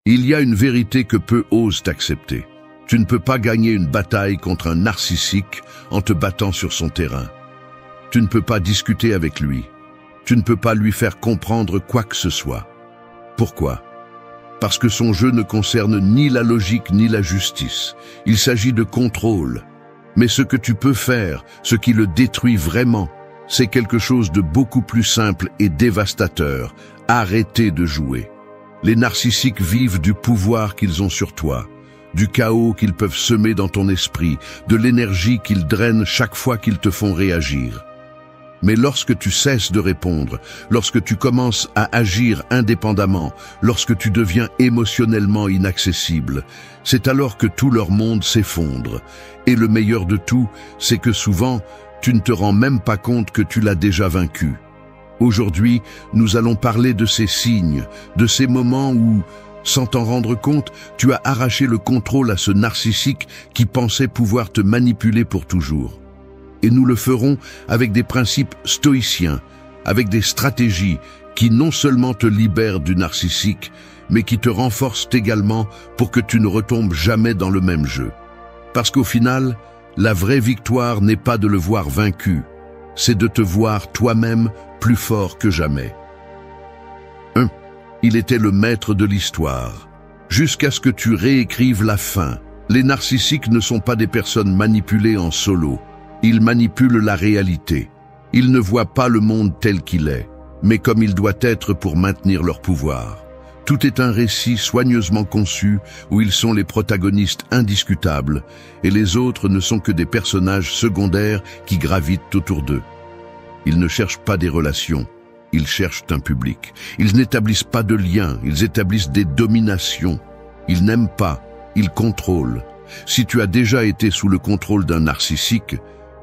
Il y a une vérité que peu osent accepter. Tu ne peux pas gagner une bataille contre un narcissique en te battant sur son terrain. Tu ne peux pas discuter avec lui. Tu ne peux pas lui faire comprendre quoi que ce soit. Pourquoi? Parce que son jeu ne concerne ni la logique ni la justice. Il s'agit de contrôle. Mais ce que tu peux faire, ce qui le détruit vraiment, c'est quelque chose de beaucoup plus simple et dévastateur. Arrêtez de jouer. Les narcissiques vivent du pouvoir qu'ils ont sur toi, du chaos qu'ils peuvent semer dans ton esprit, de l'énergie qu'ils drainent chaque fois qu'ils te font réagir. Mais lorsque tu cesses de répondre, lorsque tu commences à agir indépendamment, lorsque tu deviens émotionnellement inaccessible, c'est alors que tout leur monde s'effondre. Et le meilleur de tout, c'est que souvent, tu ne te rends même pas compte que tu l'as déjà vaincu. Aujourd'hui, nous allons parler de ces signes, de ces moments où, sans t'en rendre compte, tu as arraché le contrôle à ce narcissique qui pensait pouvoir te manipuler pour toujours. Et nous le ferons avec des principes stoïciens, avec des stratégies qui non seulement te libèrent du narcissique, mais qui te renforcent également pour que tu ne retombes jamais dans le même jeu. Parce qu'au final, la vraie victoire n'est pas de le voir vaincu, c'est de te voir toi-même plus fort que jamais. 1. Il était le maître de l'histoire. Jusqu'à ce que tu réécrives la fin. Les narcissiques ne sont pas des personnes manipulées en solo. Ils manipulent la réalité. Ils ne voient pas le monde tel qu'il est, mais comme il doit être pour maintenir leur pouvoir. Tout est un récit soigneusement conçu où ils sont les protagonistes indiscutables et les autres ne sont que des personnages secondaires qui gravitent autour d'eux. Ils ne cherchent pas des relations, ils cherchent un public. Ils n'établissent pas de liens, ils établissent des dominations. Ils n'aiment pas, ils contrôlent. Si tu as déjà été sous le contrôle d'un narcissique,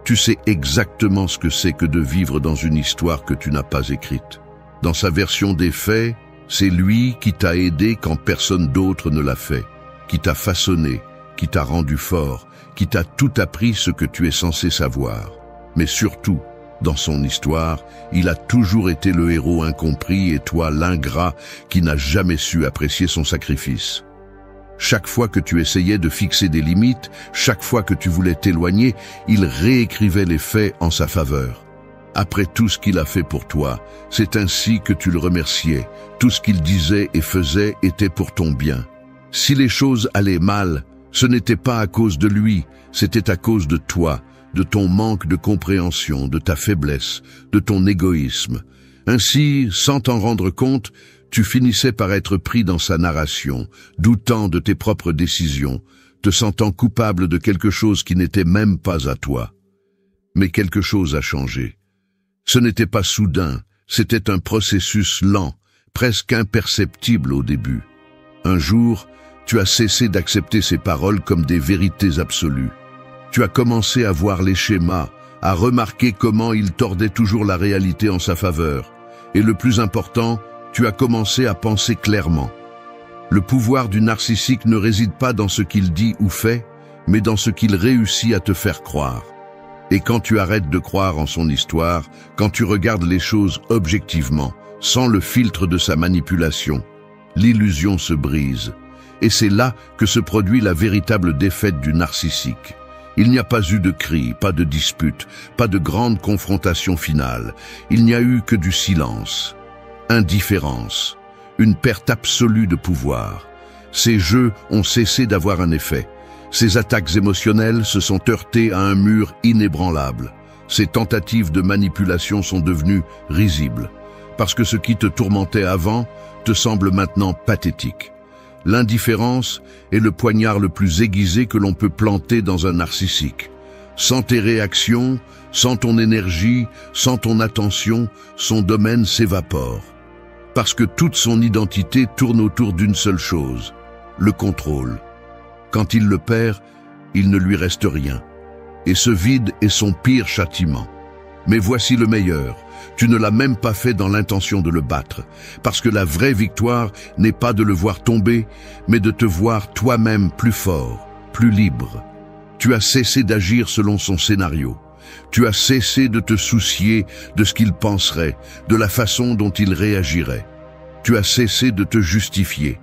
tu sais exactement ce que c'est que de vivre dans une histoire que tu n'as pas écrite. Dans sa version des faits, c'est lui qui t'a aidé quand personne d'autre ne l'a fait, qui t'a façonné, qui t'a rendu fort, qui t'a tout appris ce que tu es censé savoir. Mais surtout, dans son histoire, il a toujours été le héros incompris et toi l'ingrat qui n'a jamais su apprécier son sacrifice. Chaque fois que tu essayais de fixer des limites, chaque fois que tu voulais t'éloigner, il réécrivait les faits en sa faveur. Après tout ce qu'il a fait pour toi, c'est ainsi que tu le remerciais. Tout ce qu'il disait et faisait était pour ton bien. Si les choses allaient mal, ce n'était pas à cause de lui, c'était à cause de toi, de ton manque de compréhension, de ta faiblesse, de ton égoïsme. Ainsi, sans t'en rendre compte, tu finissais par être pris dans sa narration, doutant de tes propres décisions, te sentant coupable de quelque chose qui n'était même pas à toi. Mais quelque chose a changé. Ce n'était pas soudain, c'était un processus lent, presque imperceptible au début. Un jour, tu as cessé d'accepter ses paroles comme des vérités absolues. Tu as commencé à voir les schémas, à remarquer comment il tordait toujours la réalité en sa faveur. Et le plus important, tu as commencé à penser clairement. Le pouvoir du narcissique ne réside pas dans ce qu'il dit ou fait, mais dans ce qu'il réussit à te faire croire. Et quand tu arrêtes de croire en son histoire, quand tu regardes les choses objectivement, sans le filtre de sa manipulation, l'illusion se brise. Et c'est là que se produit la véritable défaite du narcissique. Il n'y a pas eu de cris, pas de dispute, pas de grande confrontation finale. Il n'y a eu que du silence. Indifférence, une perte absolue de pouvoir. Ces jeux ont cessé d'avoir un effet. Ces attaques émotionnelles se sont heurtées à un mur inébranlable. Ces tentatives de manipulation sont devenues risibles, parce que ce qui te tourmentait avant te semble maintenant pathétique. L'indifférence est le poignard le plus aiguisé que l'on peut planter dans un narcissique. Sans tes réactions, sans ton énergie, sans ton attention, son domaine s'évapore. Parce que toute son identité tourne autour d'une seule chose, le contrôle. Quand il le perd, il ne lui reste rien. Et ce vide est son pire châtiment. Mais voici le meilleur. Tu ne l'as même pas fait dans l'intention de le battre. Parce que la vraie victoire n'est pas de le voir tomber, mais de te voir toi-même plus fort, plus libre. Tu as cessé d'agir selon son scénario. Tu as cessé de te soucier de ce qu'il penserait, de la façon dont il réagirait. Tu as cessé de te justifier.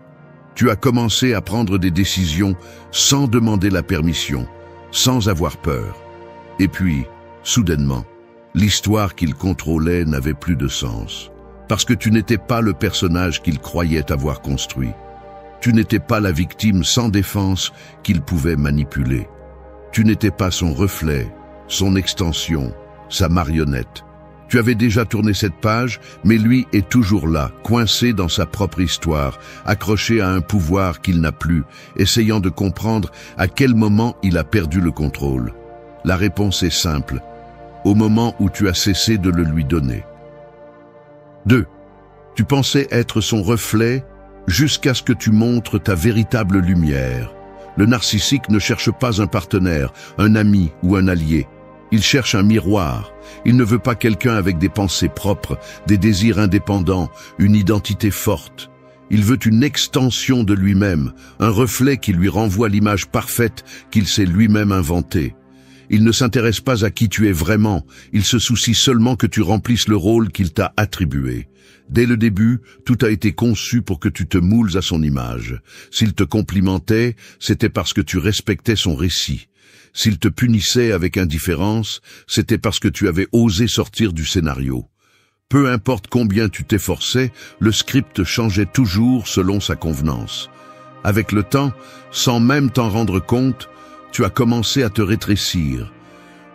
Tu as commencé à prendre des décisions sans demander la permission, sans avoir peur. Et puis, soudainement, l'histoire qu'il contrôlait n'avait plus de sens. Parce que tu n'étais pas le personnage qu'il croyait avoir construit. Tu n'étais pas la victime sans défense qu'il pouvait manipuler. Tu n'étais pas son reflet, son extension, sa marionnette. Tu avais déjà tourné cette page, mais lui est toujours là, coincé dans sa propre histoire, accroché à un pouvoir qu'il n'a plus, essayant de comprendre à quel moment il a perdu le contrôle. La réponse est simple, au moment où tu as cessé de le lui donner. 2. Tu pensais être son reflet jusqu'à ce que tu montres ta véritable lumière. Le narcissique ne cherche pas un partenaire, un ami ou un allié. Il cherche un miroir. Il ne veut pas quelqu'un avec des pensées propres, des désirs indépendants, une identité forte. Il veut une extension de lui-même, un reflet qui lui renvoie l'image parfaite qu'il s'est lui-même inventée. Il ne s'intéresse pas à qui tu es vraiment, il se soucie seulement que tu remplisses le rôle qu'il t'a attribué. Dès le début, tout a été conçu pour que tu te moules à son image. S'il te complimentait, c'était parce que tu respectais son récit. S'il te punissait avec indifférence, c'était parce que tu avais osé sortir du scénario. Peu importe combien tu t'efforçais, le script changeait toujours selon sa convenance. Avec le temps, sans même t'en rendre compte, tu as commencé à te rétrécir.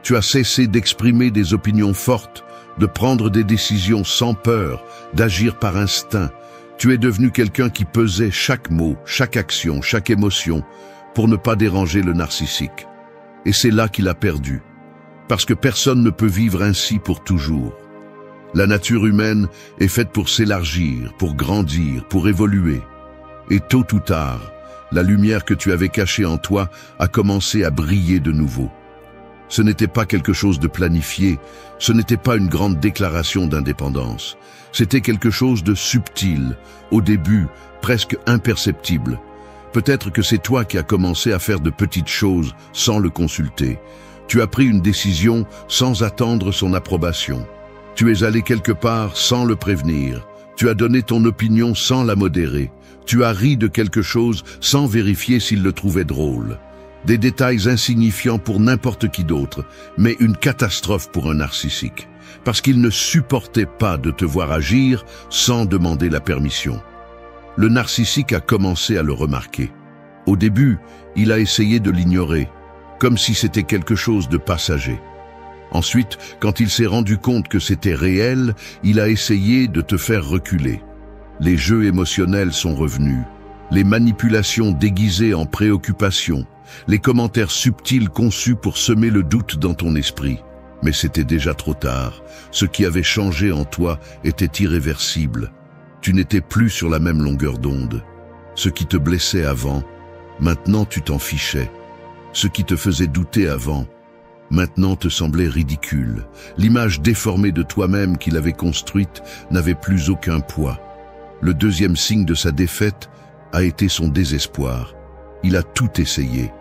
Tu as cessé d'exprimer des opinions fortes, de prendre des décisions sans peur, d'agir par instinct. Tu es devenu quelqu'un qui pesait chaque mot, chaque action, chaque émotion, pour ne pas déranger le narcissique. Et c'est là qu'il a perdu. Parce que personne ne peut vivre ainsi pour toujours. La nature humaine est faite pour s'élargir, pour grandir, pour évoluer. Et tôt ou tard, la lumière que tu avais cachée en toi a commencé à briller de nouveau. Ce n'était pas quelque chose de planifié, ce n'était pas une grande déclaration d'indépendance. C'était quelque chose de subtil, au début presque imperceptible. Peut-être que c'est toi qui as commencé à faire de petites choses sans le consulter. Tu as pris une décision sans attendre son approbation. Tu es allé quelque part sans le prévenir. Tu as donné ton opinion sans la modérer. Tu as ri de quelque chose sans vérifier s'il le trouvait drôle. Des détails insignifiants pour n'importe qui d'autre, mais une catastrophe pour un narcissique. Parce qu'il ne supportait pas de te voir agir sans demander la permission. Le narcissique a commencé à le remarquer. Au début, il a essayé de l'ignorer, comme si c'était quelque chose de passager. Ensuite, quand il s'est rendu compte que c'était réel, il a essayé de te faire reculer. Les jeux émotionnels sont revenus, les manipulations déguisées en préoccupation, les commentaires subtils conçus pour semer le doute dans ton esprit. Mais c'était déjà trop tard. Ce qui avait changé en toi était irréversible. Tu n'étais plus sur la même longueur d'onde. Ce qui te blessait avant, maintenant tu t'en fichais. Ce qui te faisait douter avant, maintenant te semblait ridicule. L'image déformée de toi-même qu'il avait construite n'avait plus aucun poids. Le deuxième signe de sa défaite a été son désespoir. Il a tout essayé.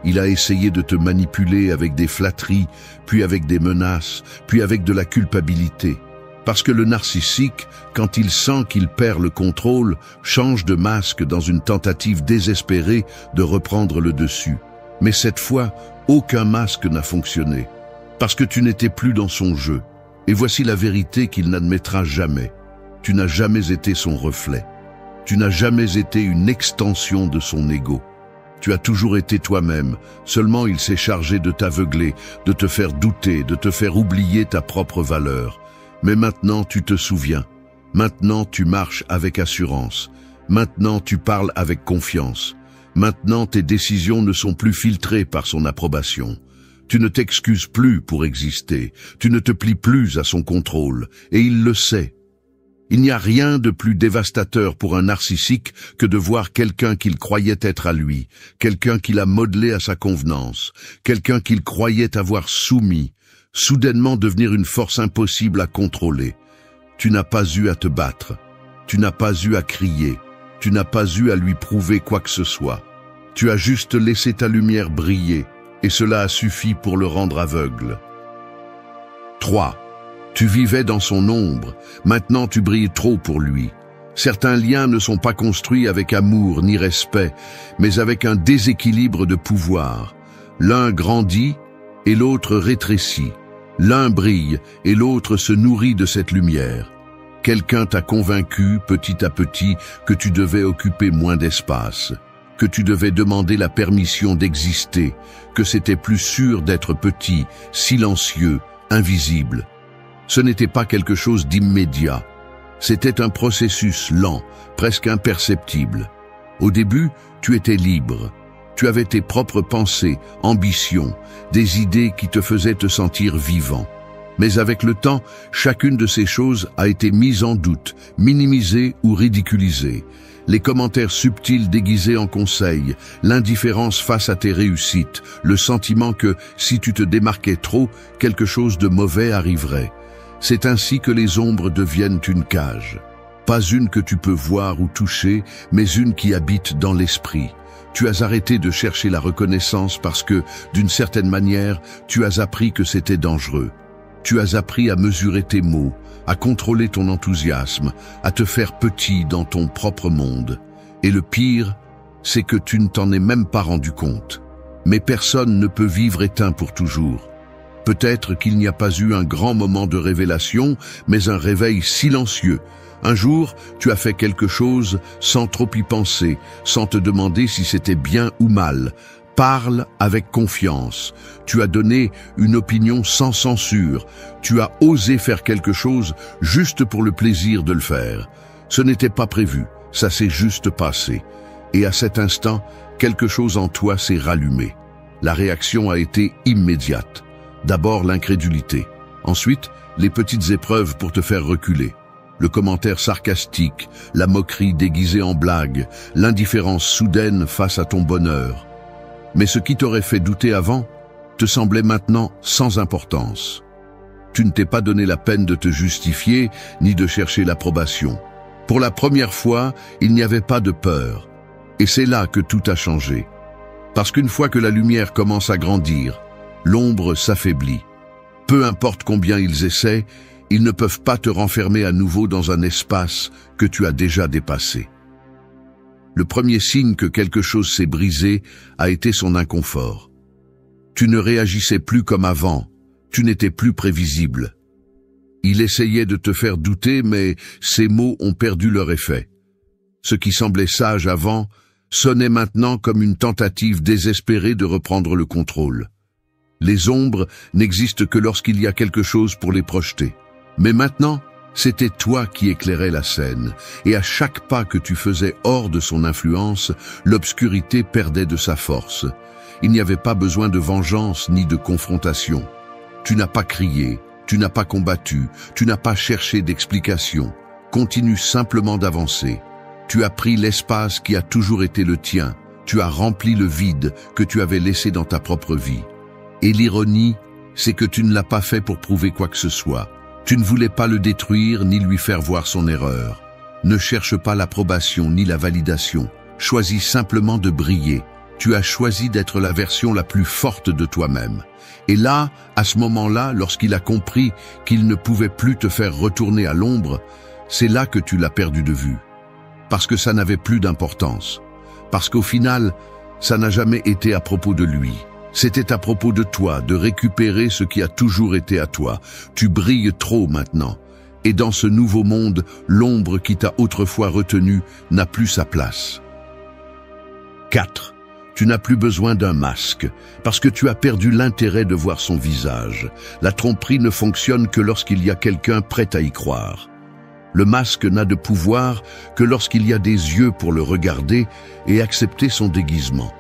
Il a essayé de te manipuler avec des flatteries, puis avec des menaces, puis avec de la culpabilité. Parce que le narcissique, quand il sent qu'il perd le contrôle, change de masque dans une tentative désespérée de reprendre le dessus. Mais cette fois, aucun masque n'a fonctionné. Parce que tu n'étais plus dans son jeu. Et voici la vérité qu'il n'admettra jamais. Tu n'as jamais été son reflet. Tu n'as jamais été une extension de son ego. Tu as toujours été toi-même, seulement il s'est chargé de t'aveugler, de te faire douter, de te faire oublier ta propre valeur. Mais maintenant tu te souviens, maintenant tu marches avec assurance, maintenant tu parles avec confiance, maintenant tes décisions ne sont plus filtrées par son approbation. Tu ne t'excuses plus pour exister, tu ne te plies plus à son contrôle, et il le sait. Il n'y a rien de plus dévastateur pour un narcissique que de voir quelqu'un qu'il croyait être à lui, quelqu'un qu'il a modelé à sa convenance, quelqu'un qu'il croyait avoir soumis, soudainement devenir une force impossible à contrôler. Tu n'as pas eu à te battre, tu n'as pas eu à crier, tu n'as pas eu à lui prouver quoi que ce soit. Tu as juste laissé ta lumière briller, et cela a suffi pour le rendre aveugle. 3. Tu vivais dans son ombre, maintenant tu brilles trop pour lui. Certains liens ne sont pas construits avec amour ni respect, mais avec un déséquilibre de pouvoir. L'un grandit et l'autre rétrécit. L'un brille et l'autre se nourrit de cette lumière. Quelqu'un t'a convaincu petit à petit que tu devais occuper moins d'espace, que tu devais demander la permission d'exister, que c'était plus sûr d'être petit, silencieux, invisible. Ce n'était pas quelque chose d'immédiat. C'était un processus lent, presque imperceptible. Au début, tu étais libre. Tu avais tes propres pensées, ambitions, des idées qui te faisaient te sentir vivant. Mais avec le temps, chacune de ces choses a été mise en doute, minimisée ou ridiculisée. Les commentaires subtils déguisés en conseils, l'indifférence face à tes réussites, le sentiment que, si tu te démarquais trop, quelque chose de mauvais arriverait. C'est ainsi que les ombres deviennent une cage. Pas une que tu peux voir ou toucher, mais une qui habite dans l'esprit. Tu as arrêté de chercher la reconnaissance parce que, d'une certaine manière, tu as appris que c'était dangereux. Tu as appris à mesurer tes mots, à contrôler ton enthousiasme, à te faire petit dans ton propre monde. Et le pire, c'est que tu ne t'en es même pas rendu compte. Mais personne ne peut vivre éteint pour toujours. Peut-être qu'il n'y a pas eu un grand moment de révélation, mais un réveil silencieux. Un jour, tu as fait quelque chose sans trop y penser, sans te demander si c'était bien ou mal. Parle avec confiance. Tu as donné une opinion sans censure. Tu as osé faire quelque chose juste pour le plaisir de le faire. Ce n'était pas prévu, ça s'est juste passé. Et à cet instant, quelque chose en toi s'est rallumé. La réaction a été immédiate. D'abord l'incrédulité. Ensuite, les petites épreuves pour te faire reculer. Le commentaire sarcastique, la moquerie déguisée en blague, l'indifférence soudaine face à ton bonheur. Mais ce qui t'aurait fait douter avant te semblait maintenant sans importance. Tu ne t'es pas donné la peine de te justifier ni de chercher l'approbation. Pour la première fois, il n'y avait pas de peur. Et c'est là que tout a changé. Parce qu'une fois que la lumière commence à grandir, l'ombre s'affaiblit. Peu importe combien ils essaient, ils ne peuvent pas te renfermer à nouveau dans un espace que tu as déjà dépassé. Le premier signe que quelque chose s'est brisé a été son inconfort. Tu ne réagissais plus comme avant, tu n'étais plus prévisible. Il essayait de te faire douter, mais ses mots ont perdu leur effet. Ce qui semblait sage avant sonnait maintenant comme une tentative désespérée de reprendre le contrôle. Les ombres n'existent que lorsqu'il y a quelque chose pour les projeter. Mais maintenant, c'était toi qui éclairais la scène, et à chaque pas que tu faisais hors de son influence, l'obscurité perdait de sa force. Il n'y avait pas besoin de vengeance ni de confrontation. Tu n'as pas crié, tu n'as pas combattu, tu n'as pas cherché d'explication. Continue simplement d'avancer. Tu as pris l'espace qui a toujours été le tien. Tu as rempli le vide que tu avais laissé dans ta propre vie. Et l'ironie, c'est que tu ne l'as pas fait pour prouver quoi que ce soit. Tu ne voulais pas le détruire ni lui faire voir son erreur. Ne cherche pas l'approbation ni la validation. Choisis simplement de briller. Tu as choisi d'être la version la plus forte de toi-même. Et là, à ce moment-là, lorsqu'il a compris qu'il ne pouvait plus te faire retourner à l'ombre, c'est là que tu l'as perdu de vue. Parce que ça n'avait plus d'importance. Parce qu'au final, ça n'a jamais été à propos de lui. C'était à propos de toi, de récupérer ce qui a toujours été à toi. Tu brilles trop maintenant. Et dans ce nouveau monde, l'ombre qui t'a autrefois retenu n'a plus sa place. 4. Tu n'as plus besoin d'un masque, parce que tu as perdu l'intérêt de voir son visage. La tromperie ne fonctionne que lorsqu'il y a quelqu'un prêt à y croire. Le masque n'a de pouvoir que lorsqu'il y a des yeux pour le regarder et accepter son déguisement.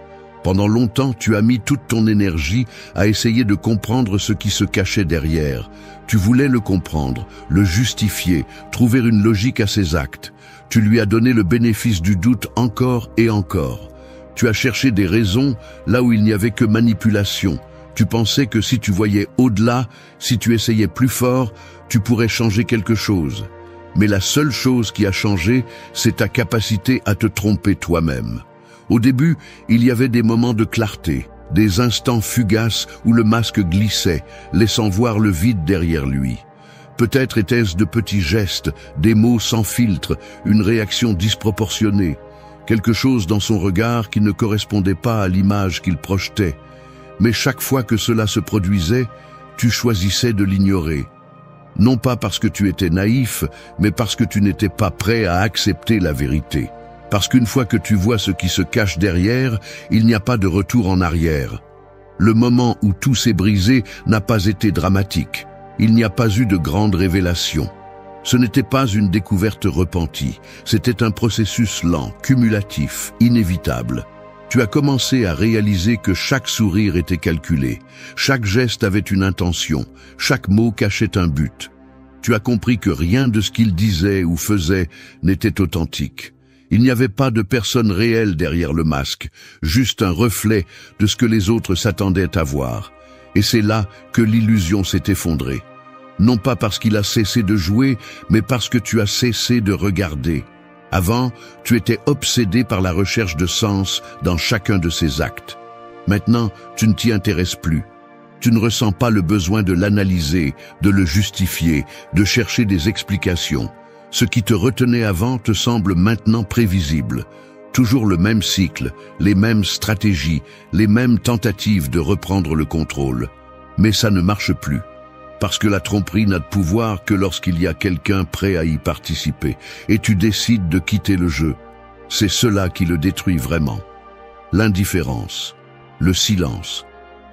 Pendant longtemps, tu as mis toute ton énergie à essayer de comprendre ce qui se cachait derrière. Tu voulais le comprendre, le justifier, trouver une logique à ses actes. Tu lui as donné le bénéfice du doute encore et encore. Tu as cherché des raisons là où il n'y avait que manipulation. Tu pensais que si tu voyais au-delà, si tu essayais plus fort, tu pourrais changer quelque chose. Mais la seule chose qui a changé, c'est ta capacité à te tromper toi-même. Au début, il y avait des moments de clarté, des instants fugaces où le masque glissait, laissant voir le vide derrière lui. Peut-être étaient-ce de petits gestes, des mots sans filtre, une réaction disproportionnée, quelque chose dans son regard qui ne correspondait pas à l'image qu'il projetait. Mais chaque fois que cela se produisait, tu choisissais de l'ignorer. Non pas parce que tu étais naïf, mais parce que tu n'étais pas prêt à accepter la vérité. Parce qu'une fois que tu vois ce qui se cache derrière, il n'y a pas de retour en arrière. Le moment où tout s'est brisé n'a pas été dramatique. Il n'y a pas eu de grande révélation. Ce n'était pas une découverte repentie. C'était un processus lent, cumulatif, inévitable. Tu as commencé à réaliser que chaque sourire était calculé, chaque geste avait une intention, chaque mot cachait un but. Tu as compris que rien de ce qu'il disait ou faisait n'était authentique. Il n'y avait pas de personne réelle derrière le masque, juste un reflet de ce que les autres s'attendaient à voir. Et c'est là que l'illusion s'est effondrée. Non pas parce qu'il a cessé de jouer, mais parce que tu as cessé de regarder. Avant, tu étais obsédé par la recherche de sens dans chacun de ses actes. Maintenant, tu ne t'y intéresses plus. Tu ne ressens pas le besoin de l'analyser, de le justifier, de chercher des explications. Ce qui te retenait avant te semble maintenant prévisible. Toujours le même cycle, les mêmes stratégies, les mêmes tentatives de reprendre le contrôle. Mais ça ne marche plus. Parce que la tromperie n'a de pouvoir que lorsqu'il y a quelqu'un prêt à y participer, et tu décides de quitter le jeu. C'est cela qui le détruit vraiment. L'indifférence, le silence.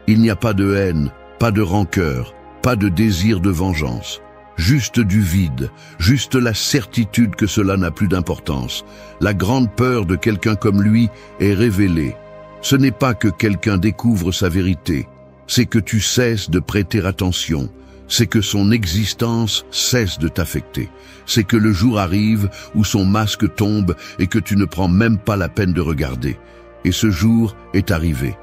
Il n'y a pas de haine, pas de rancœur, pas de désir de vengeance. Juste du vide, juste la certitude que cela n'a plus d'importance. La grande peur de quelqu'un comme lui est révélée. Ce n'est pas que quelqu'un découvre sa vérité, c'est que tu cesses de prêter attention. C'est que son existence cesse de t'affecter. C'est que le jour arrive où son masque tombe et que tu ne prends même pas la peine de regarder. Et ce jour est arrivé.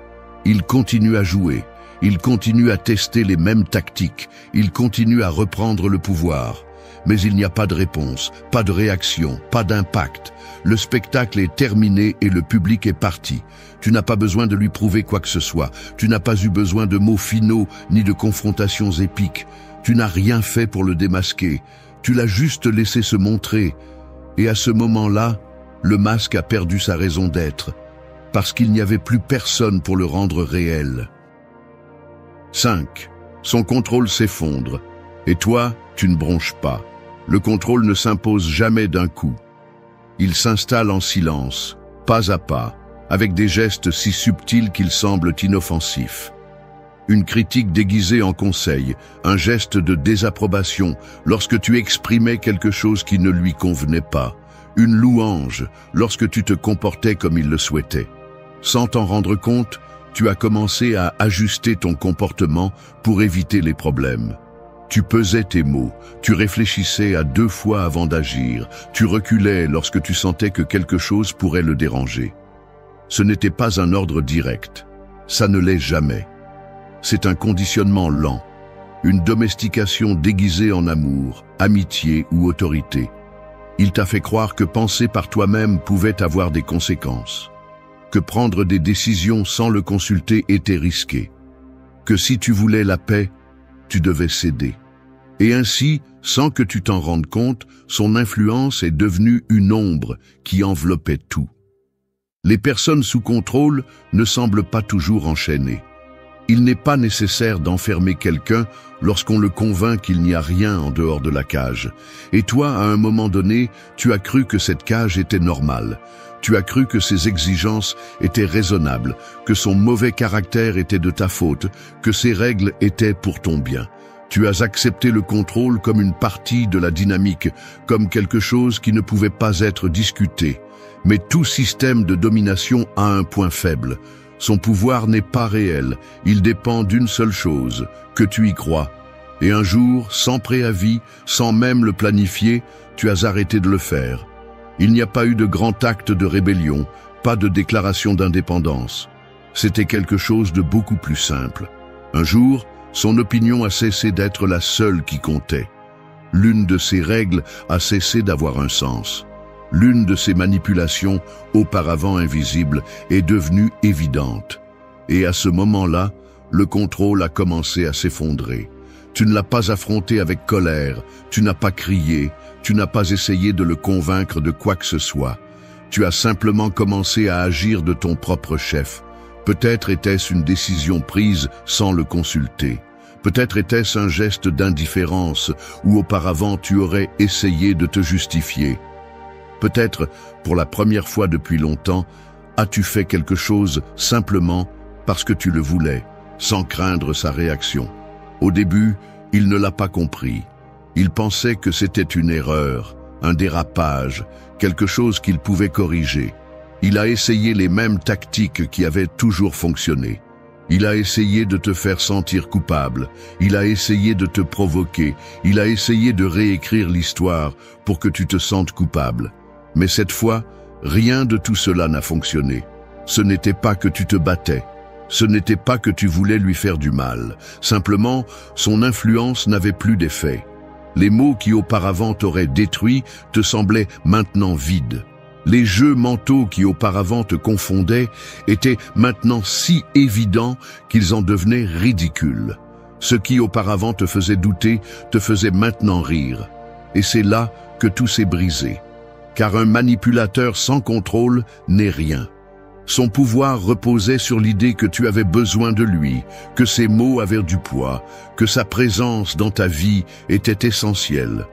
Il continue à jouer. Il continue à tester les mêmes tactiques. Il continue à reprendre le pouvoir. Mais il n'y a pas de réponse, pas de réaction, pas d'impact. Le spectacle est terminé et le public est parti. Tu n'as pas besoin de lui prouver quoi que ce soit. Tu n'as pas eu besoin de mots finaux ni de confrontations épiques. Tu n'as rien fait pour le démasquer. Tu l'as juste laissé se montrer. Et à ce moment-là, le masque a perdu sa raison d'être, parce qu'il n'y avait plus personne pour le rendre réel. 5. Son contrôle s'effondre. Et toi, tu ne bronches pas. Le contrôle ne s'impose jamais d'un coup. Il s'installe en silence, pas à pas, avec des gestes si subtils qu'ils semblent inoffensifs. Une critique déguisée en conseil, un geste de désapprobation lorsque tu exprimais quelque chose qui ne lui convenait pas, une louange lorsque tu te comportais comme il le souhaitait. Sans t'en rendre compte, tu as commencé à ajuster ton comportement pour éviter les problèmes. Tu pesais tes mots, tu réfléchissais à 2 fois avant d'agir, tu reculais lorsque tu sentais que quelque chose pourrait le déranger. Ce n'était pas un ordre direct, ça ne l'est jamais. C'est un conditionnement lent, une domestication déguisée en amour, amitié ou autorité. Il t'a fait croire que penser par toi-même pouvait avoir des conséquences, que prendre des décisions sans le consulter était risqué, que si tu voulais la paix, tu devais céder. Et ainsi, sans que tu t'en rendes compte, son influence est devenue une ombre qui enveloppait tout. Les personnes sous contrôle ne semblent pas toujours enchaînées. Il n'est pas nécessaire d'enfermer quelqu'un lorsqu'on le convainc qu'il n'y a rien en dehors de la cage. Et toi, à un moment donné, tu as cru que cette cage était normale. Tu as cru que ses exigences étaient raisonnables, que son mauvais caractère était de ta faute, que ses règles étaient pour ton bien. Tu as accepté le contrôle comme une partie de la dynamique, comme quelque chose qui ne pouvait pas être discuté. Mais tout système de domination a un point faible. Son pouvoir n'est pas réel, il dépend d'une seule chose, que tu y crois. Et un jour, sans préavis, sans même le planifier, tu as arrêté de le faire. Il n'y a pas eu de grand acte de rébellion, pas de déclaration d'indépendance. C'était quelque chose de beaucoup plus simple. Un jour, son opinion a cessé d'être la seule qui comptait. L'une de ses règles a cessé d'avoir un sens. L'une de ses manipulations, auparavant invisible, est devenue évidente. Et à ce moment-là, le contrôle a commencé à s'effondrer. Tu ne l'as pas affronté avec colère, tu n'as pas crié, tu n'as pas essayé de le convaincre de quoi que ce soit. Tu as simplement commencé à agir de ton propre chef. Peut-être était-ce une décision prise sans le consulter. Peut-être était-ce un geste d'indifférence où auparavant tu aurais essayé de te justifier. Peut-être, pour la première fois depuis longtemps, as-tu fait quelque chose simplement parce que tu le voulais, sans craindre sa réaction. Au début, il ne l'a pas compris. Il pensait que c'était une erreur, un dérapage, quelque chose qu'il pouvait corriger. Il a essayé les mêmes tactiques qui avaient toujours fonctionné. Il a essayé de te faire sentir coupable. Il a essayé de te provoquer. Il a essayé de réécrire l'histoire pour que tu te sentes coupable. Mais cette fois, rien de tout cela n'a fonctionné. Ce n'était pas que tu te battais. Ce n'était pas que tu voulais lui faire du mal. Simplement, son influence n'avait plus d'effet. Les mots qui auparavant t'auraient détruit te semblaient maintenant vides. Les jeux mentaux qui auparavant te confondaient étaient maintenant si évidents qu'ils en devenaient ridicules. Ce qui auparavant te faisait douter te faisait maintenant rire. Et c'est là que tout s'est brisé. Car un manipulateur sans contrôle n'est rien. Son pouvoir reposait sur l'idée que tu avais besoin de lui, que ses mots avaient du poids, que sa présence dans ta vie était essentielle.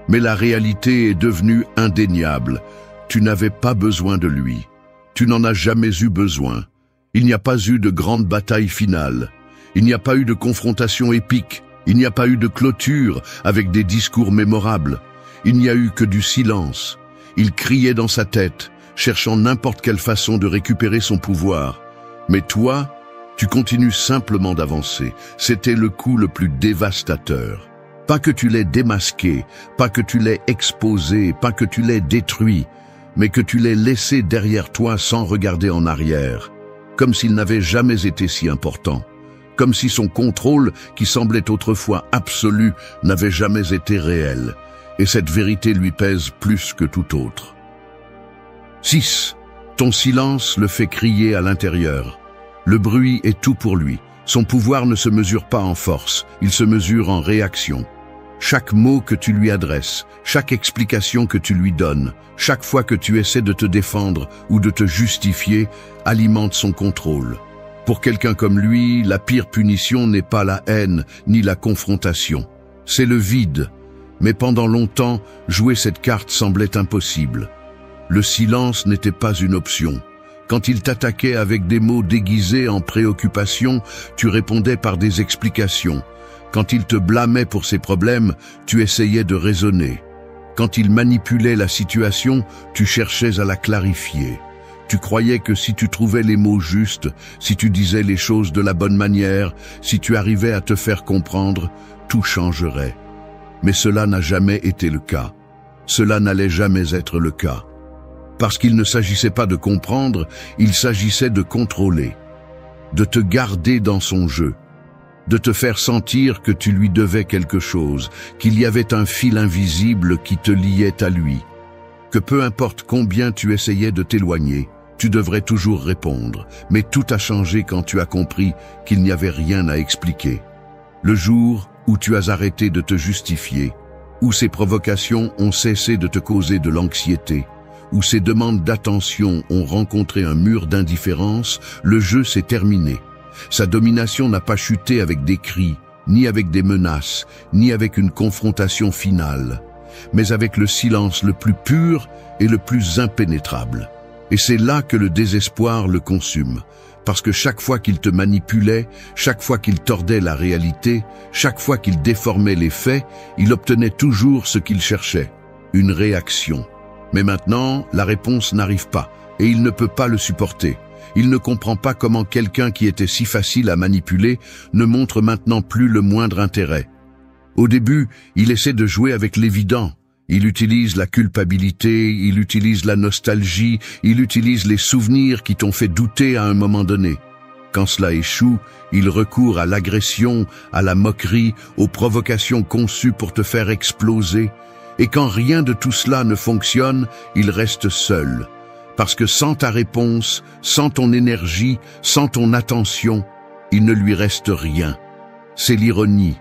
Mais la réalité est devenue indéniable. Tu n'avais pas besoin de lui. Tu n'en as jamais eu besoin. Il n'y a pas eu de grande bataille finale. Il n'y a pas eu de confrontation épique. Il n'y a pas eu de clôture avec des discours mémorables. Il n'y a eu que du silence. Il criait dans sa tête, cherchant n'importe quelle façon de récupérer son pouvoir. Mais toi, tu continues simplement d'avancer. C'était le coup le plus dévastateur. Pas que tu l'aies démasqué, pas que tu l'aies exposé, pas que tu l'aies détruit, mais que tu l'aies laissé derrière toi sans regarder en arrière, comme s'il n'avait jamais été si important, comme si son contrôle, qui semblait autrefois absolu, n'avait jamais été réel, et cette vérité lui pèse plus que tout autre. 6. Ton silence le fait crier à l'intérieur. Le bruit est tout pour lui. Son pouvoir ne se mesure pas en force, il se mesure en réaction. Chaque mot que tu lui adresses, chaque explication que tu lui donnes, chaque fois que tu essaies de te défendre ou de te justifier, alimente son contrôle. Pour quelqu'un comme lui, la pire punition n'est pas la haine ni la confrontation. C'est le vide. Mais pendant longtemps, jouer cette carte semblait impossible. Le silence n'était pas une option. Quand il t'attaquait avec des mots déguisés en préoccupation, tu répondais par des explications. Quand il te blâmait pour ses problèmes, tu essayais de raisonner. Quand il manipulait la situation, tu cherchais à la clarifier. Tu croyais que si tu trouvais les mots justes, si tu disais les choses de la bonne manière, si tu arrivais à te faire comprendre, tout changerait. Mais cela n'a jamais été le cas. Cela n'allait jamais être le cas. Parce qu'il ne s'agissait pas de comprendre, il s'agissait de contrôler, de te garder dans son jeu, de te faire sentir que tu lui devais quelque chose, qu'il y avait un fil invisible qui te liait à lui, que peu importe combien tu essayais de t'éloigner, tu devrais toujours répondre, mais tout a changé quand tu as compris qu'il n'y avait rien à expliquer. Le jour où tu as arrêté de te justifier, où ces provocations ont cessé de te causer de l'anxiété, où ces demandes d'attention ont rencontré un mur d'indifférence, le jeu s'est terminé. Sa domination n'a pas chuté avec des cris, ni avec des menaces, ni avec une confrontation finale, mais avec le silence le plus pur et le plus impénétrable. Et c'est là que le désespoir le consume, parce que chaque fois qu'il te manipulait, chaque fois qu'il tordait la réalité, chaque fois qu'il déformait les faits, il obtenait toujours ce qu'il cherchait, une réaction. Mais maintenant, la réponse n'arrive pas, et il ne peut pas le supporter. Il ne comprend pas comment quelqu'un qui était si facile à manipuler ne montre maintenant plus le moindre intérêt. Au début, il essaie de jouer avec l'évident. Il utilise la culpabilité, il utilise la nostalgie, il utilise les souvenirs qui t'ont fait douter à un moment donné. Quand cela échoue, il recourt à l'agression, à la moquerie, aux provocations conçues pour te faire exploser. Et quand rien de tout cela ne fonctionne, il reste seul. Parce que sans ta réponse, sans ton énergie, sans ton attention, il ne lui reste rien. C'est l'ironie.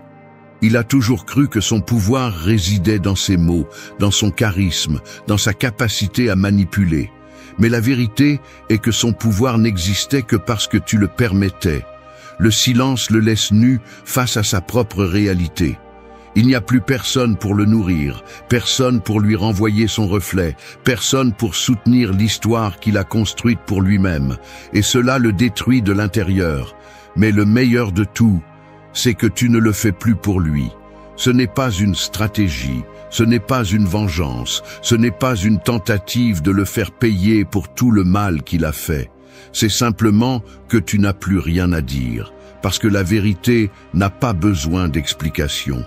Il a toujours cru que son pouvoir résidait dans ses mots, dans son charisme, dans sa capacité à manipuler. Mais la vérité est que son pouvoir n'existait que parce que tu le permettais. Le silence le laisse nu face à sa propre réalité. Il n'y a plus personne pour le nourrir, personne pour lui renvoyer son reflet, personne pour soutenir l'histoire qu'il a construite pour lui-même, et cela le détruit de l'intérieur. Mais le meilleur de tout, c'est que tu ne le fais plus pour lui. Ce n'est pas une stratégie, ce n'est pas une vengeance, ce n'est pas une tentative de le faire payer pour tout le mal qu'il a fait. C'est simplement que tu n'as plus rien à dire, parce que la vérité n'a pas besoin d'explication.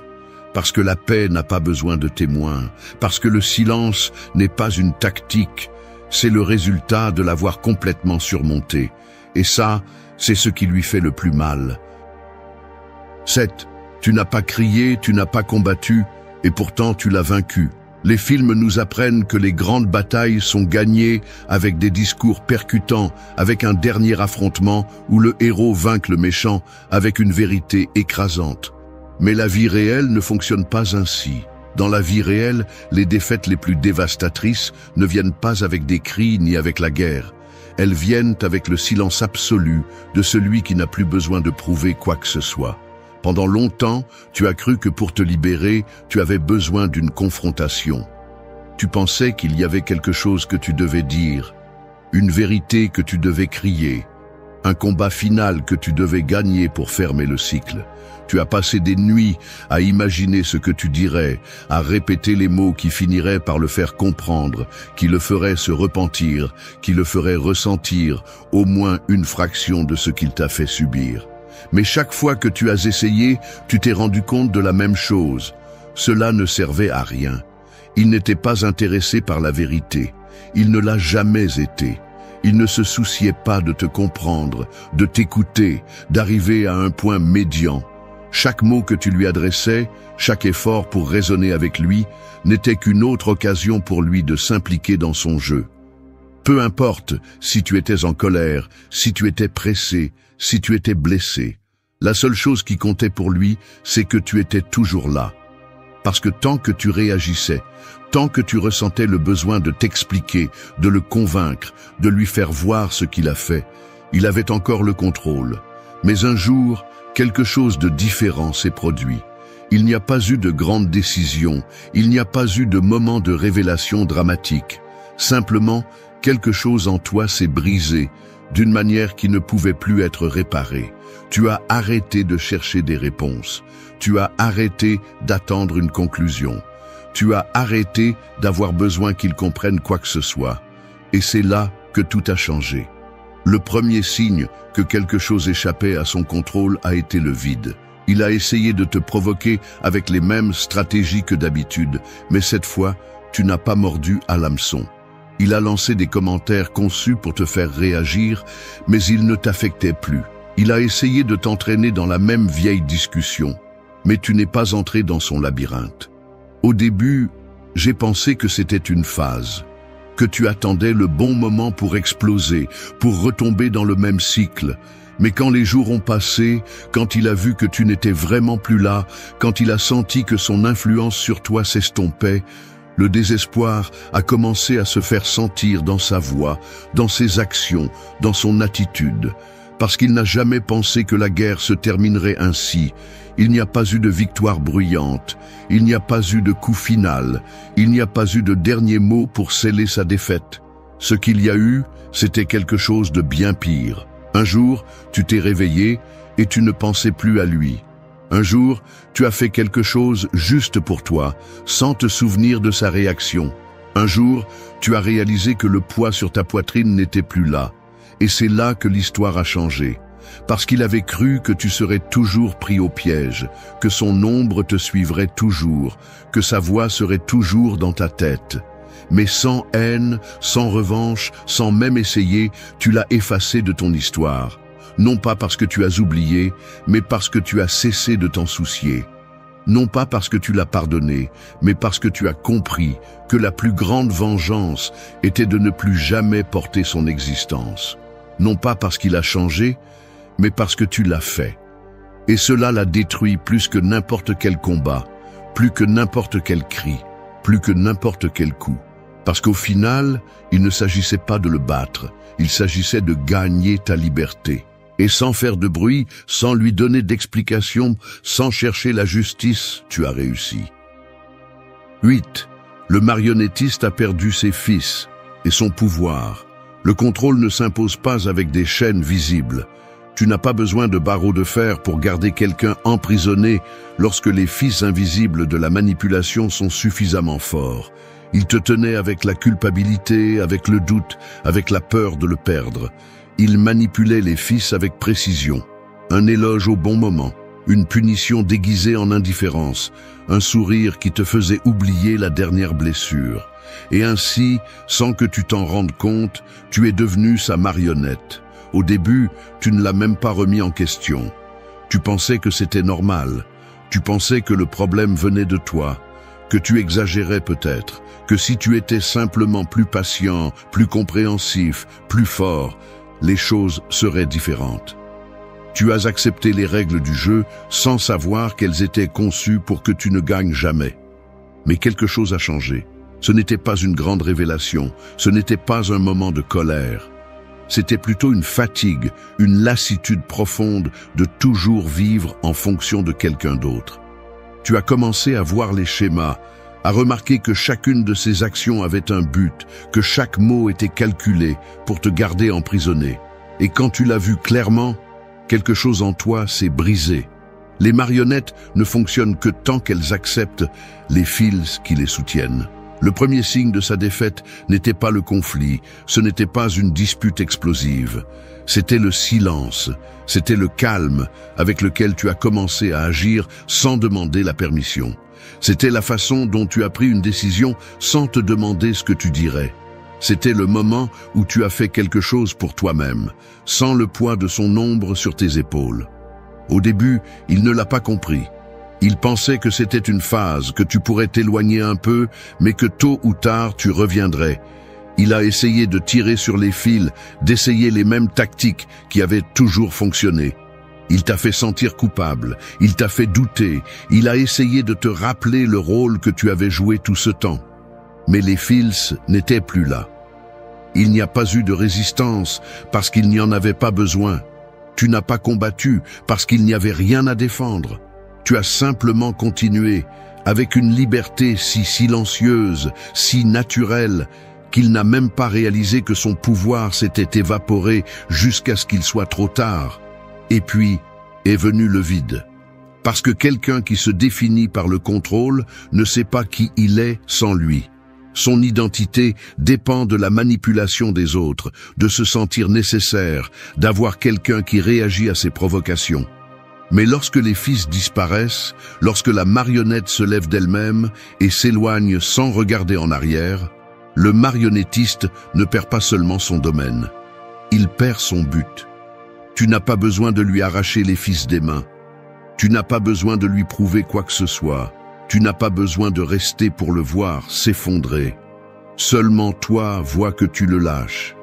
Parce que la paix n'a pas besoin de témoins, parce que le silence n'est pas une tactique, c'est le résultat de l'avoir complètement surmonté. Et ça, c'est ce qui lui fait le plus mal. 7. Tu n'as pas crié, tu n'as pas combattu, et pourtant tu l'as vaincu. Les films nous apprennent que les grandes batailles sont gagnées avec des discours percutants, avec un dernier affrontement où le héros vainc le méchant avec une vérité écrasante. Mais la vie réelle ne fonctionne pas ainsi. Dans la vie réelle, les défaites les plus dévastatrices ne viennent pas avec des cris ni avec la guerre. Elles viennent avec le silence absolu de celui qui n'a plus besoin de prouver quoi que ce soit. Pendant longtemps, tu as cru que pour te libérer, tu avais besoin d'une confrontation. Tu pensais qu'il y avait quelque chose que tu devais dire, une vérité que tu devais crier, un combat final que tu devais gagner pour fermer le cycle. Tu as passé des nuits à imaginer ce que tu dirais, à répéter les mots qui finiraient par le faire comprendre, qui le feraient se repentir, qui le feraient ressentir au moins une fraction de ce qu'il t'a fait subir. Mais chaque fois que tu as essayé, tu t'es rendu compte de la même chose. Cela ne servait à rien. Il n'était pas intéressé par la vérité. Il ne l'a jamais été. Il ne se souciait pas de te comprendre, de t'écouter, d'arriver à un point médian. Chaque mot que tu lui adressais, chaque effort pour raisonner avec lui, n'était qu'une autre occasion pour lui de s'impliquer dans son jeu. Peu importe si tu étais en colère, si tu étais pressé, si tu étais blessé. La seule chose qui comptait pour lui, c'est que tu étais toujours là. Parce que tant que tu réagissais, tant que tu ressentais le besoin de t'expliquer, de le convaincre, de lui faire voir ce qu'il a fait, il avait encore le contrôle. Mais un jour, quelque chose de différent s'est produit. Il n'y a pas eu de grande décision, il n'y a pas eu de moment de révélation dramatique. Simplement, quelque chose en toi s'est brisé, d'une manière qui ne pouvait plus être réparée. Tu as arrêté de chercher des réponses. Tu as arrêté d'attendre une conclusion. Tu as arrêté d'avoir besoin qu'il comprenne quoi que ce soit. Et c'est là que tout a changé. Le premier signe que quelque chose échappait à son contrôle a été le vide. Il a essayé de te provoquer avec les mêmes stratégies que d'habitude, mais cette fois, tu n'as pas mordu à l'hameçon. Il a lancé des commentaires conçus pour te faire réagir, mais il ne t'affectait plus. Il a essayé de t'entraîner dans la même vieille discussion, mais tu n'es pas entré dans son labyrinthe. Au début, j'ai pensé que c'était une phase, que tu attendais le bon moment pour exploser, pour retomber dans le même cycle. Mais quand les jours ont passé, quand il a vu que tu n'étais vraiment plus là, quand il a senti que son influence sur toi s'estompait, le désespoir a commencé à se faire sentir dans sa voix, dans ses actions, dans son attitude. Parce qu'il n'a jamais pensé que la guerre se terminerait ainsi. Il n'y a pas eu de victoire bruyante, il n'y a pas eu de coup final, il n'y a pas eu de dernier mot pour sceller sa défaite. Ce qu'il y a eu, c'était quelque chose de bien pire. Un jour, tu t'es réveillé et tu ne pensais plus à lui. Un jour, tu as fait quelque chose juste pour toi, sans te souvenir de sa réaction. Un jour, tu as réalisé que le poids sur ta poitrine n'était plus là. Et c'est là que l'histoire a changé. Parce qu'il avait cru que tu serais toujours pris au piège, que son ombre te suivrait toujours, que sa voix serait toujours dans ta tête. Mais sans haine, sans revanche, sans même essayer, tu l'as effacé de ton histoire. Non pas parce que tu as oublié, mais parce que tu as cessé de t'en soucier. Non pas parce que tu l'as pardonné, mais parce que tu as compris que la plus grande vengeance était de ne plus jamais porter son existence. Non pas parce qu'il a changé, mais parce que tu l'as fait. Et cela la détruit plus que n'importe quel combat, plus que n'importe quel cri, plus que n'importe quel coup. Parce qu'au final, il ne s'agissait pas de le battre, il s'agissait de gagner ta liberté. Et sans faire de bruit, sans lui donner d'explication, sans chercher la justice, tu as réussi. 8. Le marionnettiste a perdu ses fils et son pouvoir. Le contrôle ne s'impose pas avec des chaînes visibles. Tu n'as pas besoin de barreaux de fer pour garder quelqu'un emprisonné lorsque les fils invisibles de la manipulation sont suffisamment forts. Il te tenait avec la culpabilité, avec le doute, avec la peur de le perdre. Il manipulait les fils avec précision. Un éloge au bon moment, une punition déguisée en indifférence, un sourire qui te faisait oublier la dernière blessure. Et ainsi, sans que tu t'en rendes compte, tu es devenu sa marionnette. Au début, tu ne l'as même pas remis en question. Tu pensais que c'était normal. Tu pensais que le problème venait de toi, que tu exagérais peut-être, que si tu étais simplement plus patient, plus compréhensif, plus fort, les choses seraient différentes. Tu as accepté les règles du jeu sans savoir qu'elles étaient conçues pour que tu ne gagnes jamais. Mais quelque chose a changé. Ce n'était pas une grande révélation, ce n'était pas un moment de colère. C'était plutôt une fatigue, une lassitude profonde de toujours vivre en fonction de quelqu'un d'autre. Tu as commencé à voir les schémas, à remarquer que chacune de ces actions avait un but, que chaque mot était calculé pour te garder emprisonné. Et quand tu l'as vu clairement, quelque chose en toi s'est brisé. Les marionnettes ne fonctionnent que tant qu'elles acceptent les fils qui les soutiennent. Le premier signe de sa défaite n'était pas le conflit, ce n'était pas une dispute explosive. C'était le silence, c'était le calme avec lequel tu as commencé à agir sans demander la permission. C'était la façon dont tu as pris une décision sans te demander ce que tu dirais. C'était le moment où tu as fait quelque chose pour toi-même, sans le poids de son ombre sur tes épaules. Au début, il ne l'a pas compris. Il pensait que c'était une phase, que tu pourrais t'éloigner un peu, mais que tôt ou tard tu reviendrais. Il a essayé de tirer sur les fils, d'essayer les mêmes tactiques qui avaient toujours fonctionné. Il t'a fait sentir coupable, il t'a fait douter, il a essayé de te rappeler le rôle que tu avais joué tout ce temps. Mais les fils n'étaient plus là. Il n'y a pas eu de résistance parce qu'il n'y en avait pas besoin. Tu n'as pas combattu parce qu'il n'y avait rien à défendre. Tu as simplement continué, avec une liberté si silencieuse, si naturelle, qu'il n'a même pas réalisé que son pouvoir s'était évaporé jusqu'à ce qu'il soit trop tard. Et puis est venu le vide. Parce que quelqu'un qui se définit par le contrôle ne sait pas qui il est sans lui. Son identité dépend de la manipulation des autres, de se sentir nécessaire, d'avoir quelqu'un qui réagit à ses provocations. Mais lorsque les fils disparaissent, lorsque la marionnette se lève d'elle-même et s'éloigne sans regarder en arrière, le marionnettiste ne perd pas seulement son domaine, il perd son but. Tu n'as pas besoin de lui arracher les fils des mains. Tu n'as pas besoin de lui prouver quoi que ce soit. Tu n'as pas besoin de rester pour le voir s'effondrer. Seulement toi vois que tu le lâches.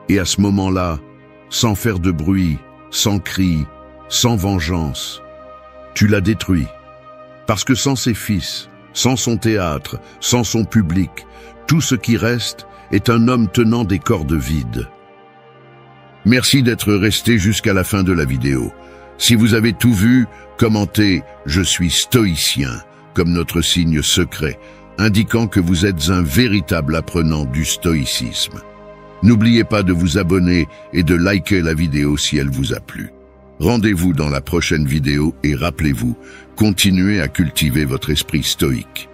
Et à ce moment-là, sans faire de bruit, sans cri, sans vengeance, tu l'as détruit. Parce que sans ses fils, sans son théâtre, sans son public, tout ce qui reste est un homme tenant des cordes vides. Merci d'être resté jusqu'à la fin de la vidéo. Si vous avez tout vu, commentez « Je suis stoïcien » comme notre signe secret, indiquant que vous êtes un véritable apprenant du stoïcisme. N'oubliez pas de vous abonner et de liker la vidéo si elle vous a plu. Rendez-vous dans la prochaine vidéo et rappelez-vous, continuez à cultiver votre esprit stoïque.